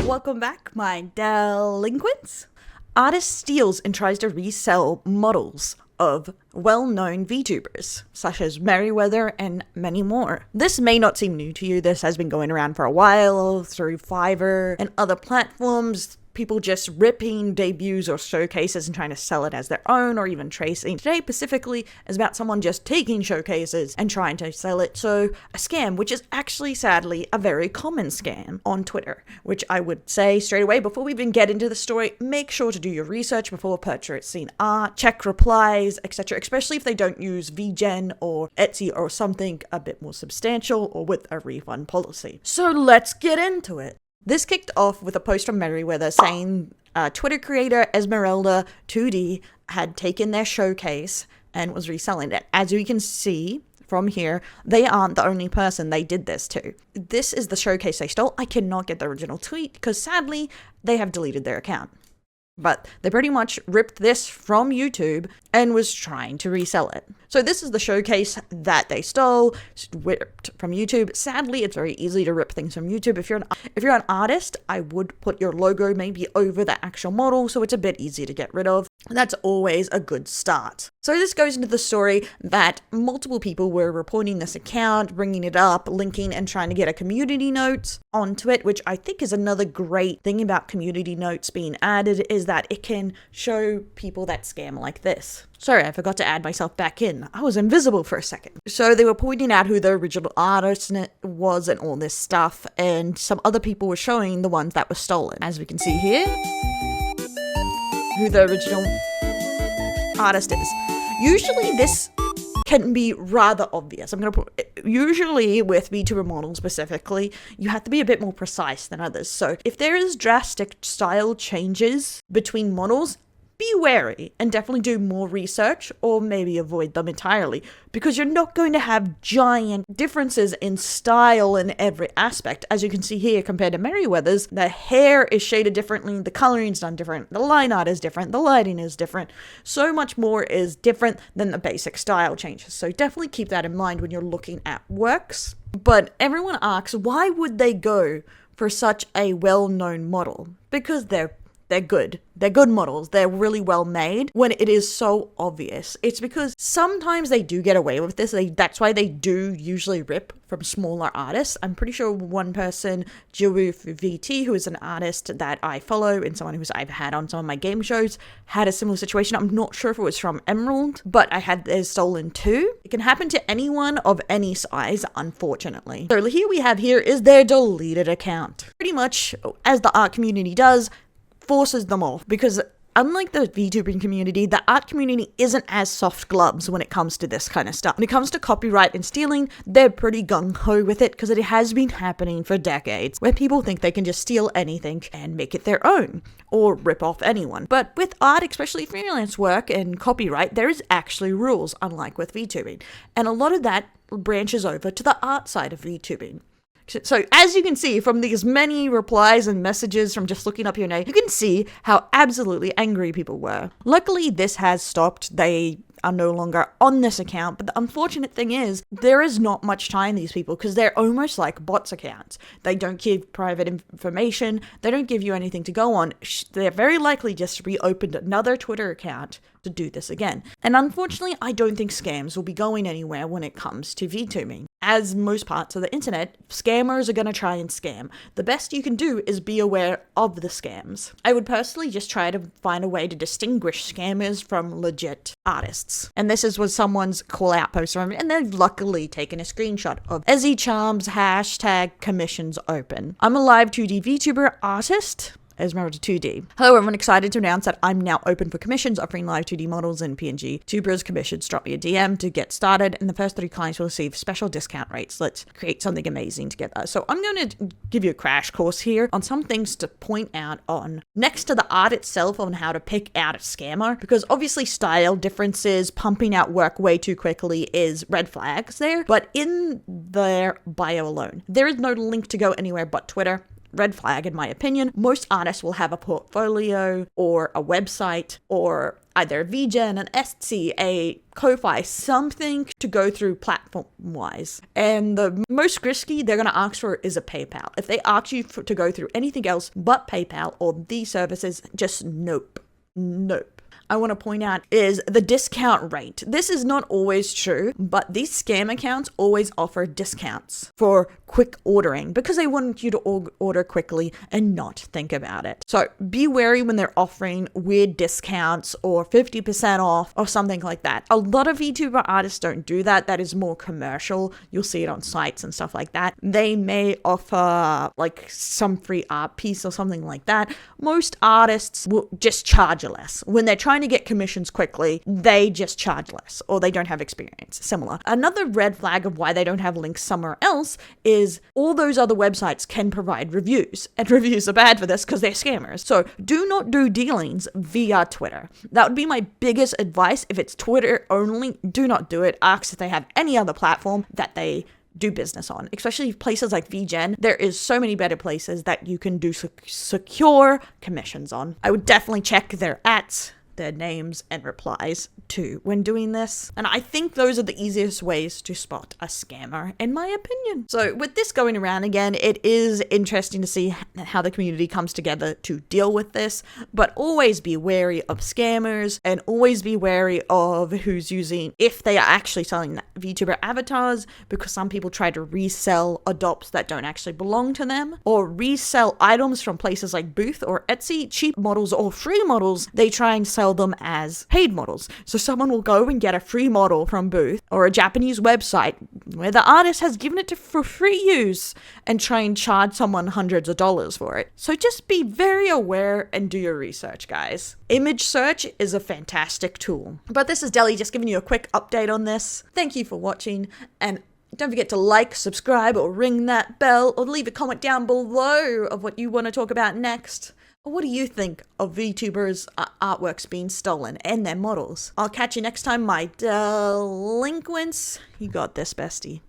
Welcome back, my delinquents. Artist steals and tries to resell models of well-known VTubers, such as Merrydawg and many more. This may not seem new to you. This has been going around for a while through Fiverr and other platforms. People just ripping debuts or showcases and trying to sell it as their own, or even tracing. Today specifically is about someone just taking showcases and trying to sell it. So a scam, which is actually sadly a very common scam on Twitter, which I would say straight away before we even get into the story, make sure to do your research before purchasing art, check replies, etc., especially if they don't use VGen or Etsy or something a bit more substantial or with a refund policy. So let's get into it. This kicked off with a post from Merrydawg saying Twitter creator Esmeralda 2D had taken their showcase and was reselling it. As you can see from here, they aren't the only person they did this to. This is the showcase they stole. I cannot get the original tweet because sadly they have deleted their account. But they pretty much ripped this from YouTube and was trying to resell it. So this is the showcase that they stole, ripped from YouTube. Sadly, it's very easy to rip things from YouTube. If you're an artist, I would put your logo maybe over the actual model, so it's a bit easy to get rid of. That's always a good start. So this goes into the story that multiple people were reporting this account, bringing it up, linking and trying to get a community note onto it, which I think is another great thing about community notes being added, is that it can show people that scam like this. Sorry, I forgot to add myself back in. I was invisible for a second. So they were pointing out who the original artist was and all this stuff, and some other people were showing the ones that were stolen. As we can see here, who the original artist is. Usually this can be rather obvious. Usually with VTuber models specifically, you have to be a bit more precise than others. So if there is drastic style changes between models, be wary and definitely do more research or maybe avoid them entirely, because you're not going to have giant differences in style in every aspect. As you can see here, compared to Merrydawg's, the hair is shaded differently, the coloring is done different, the line art is different, the lighting is different. So much more is different than the basic style changes. So definitely keep that in mind when you're looking at works. But everyone asks, why would they go for such a well-known model? Because they're good. They're good models. They're really well made when it is so obvious. It's because sometimes they do get away with this. That's why they do usually rip from smaller artists. I'm pretty sure one person, VT, who is an artist that I follow and someone who's I've had on some of my game shows, had a similar situation. I'm not sure if it was from Emerald, but I had theirs stolen too. It can happen to anyone of any size, unfortunately. So here is their deleted account. Pretty much, as the art community does, forces them off, because unlike the VTubing community, the art community isn't as soft gloves when it comes to this kind of stuff. When it comes to copyright and stealing, they're pretty gung-ho with it, because it has been happening for decades, where people think they can just steal anything and make it their own, or rip off anyone. But with art, especially freelance work and copyright, there is actually rules, unlike with VTubing. And a lot of that branches over to the art side of VTubing. So as you can see from these many replies and messages from just looking up your name, you can see how absolutely angry people were. Luckily, this has stopped. They are no longer on this account, but the unfortunate thing is there is not much time these people, because they're almost like bots accounts. They don't give private information. They don't give you anything to go on. They're very likely just reopened another Twitter account to do this again. And unfortunately, I don't think scams will be going anywhere when it comes to VTubing. As most parts of the internet, scammers are going to try and scam. The best you can do is be aware of the scams. I would personally just try to find a way to distinguish scammers from legit artists. And this was someone's call out post from it, and they've luckily taken a screenshot of Ezzy Charms hashtag commissions open. I'm a live 2D VTuber artist, Esmeralda 2D. Hello everyone, excited to announce that I'm now open for commissions, offering live 2D models and PNG tubers commissions. Drop me a DM to get started, and the first 3 clients will receive special discount rates. Let's create something amazing together. So I'm going to give you a crash course here on some things to point out on, next to the art itself, on how to pick out a scammer, because obviously style differences, pumping out work way too quickly is red flags there, but in their bio alone, there is no link to go anywhere but Twitter. red flag in my opinion. Most artists will have a portfolio or a website or either a VGen, an Etsy, a Ko-Fi, something to go through platform-wise. And the most risky they're going to ask for is a PayPal. If they ask you to go through anything else but PayPal or these services, just nope. Nope. I want to point out is the discount rate. This is not always true, but these scam accounts always offer discounts for quick ordering because they want you to order quickly and not think about it. So be wary when they're offering weird discounts or 50% off or something like that. A lot of VTuber artists don't do that. That is more commercial. You'll see it on sites and stuff like that. They may offer like some free art piece or something like that. Most artists will just charge less. When they're trying to get commissions quickly, they just charge less or they don't have experience. Similar. Another red flag of why they don't have links somewhere else is all those other websites can provide reviews, and reviews are bad for this because they're scammers. So do not do dealings via Twitter. That would be my biggest advice. If it's Twitter only, do not do it. Ask if they have any other platform that they do business on, especially places like VGen. There is so many better places that you can do secure commissions on. I would definitely check their @ their names and replies too when doing this. And I think those are the easiest ways to spot a scammer, in my opinion. So with this going around again, it is interesting to see how the community comes together to deal with this, but always be wary of scammers and always be wary of who's using, if they are actually selling VTuber avatars, because some people try to resell adopts that don't actually belong to them, or resell items from places like Booth or Etsy, cheap models or free models. They try and sell them as paid models. So someone will go and get a free model from Booth or a Japanese website where the artist has given it for free use and try and charge someone hundreds of dollars for it. So just be very aware and do your research, guys. Image search is a fantastic tool. But this is Deli just giving you a quick update on this. Thank you for watching, and don't forget to like, subscribe, or ring that bell, or leave a comment down below of what you want to talk about next. What do you think of VTubers' artworks being stolen and their models? I'll catch you next time, my delinquents. You got this, bestie.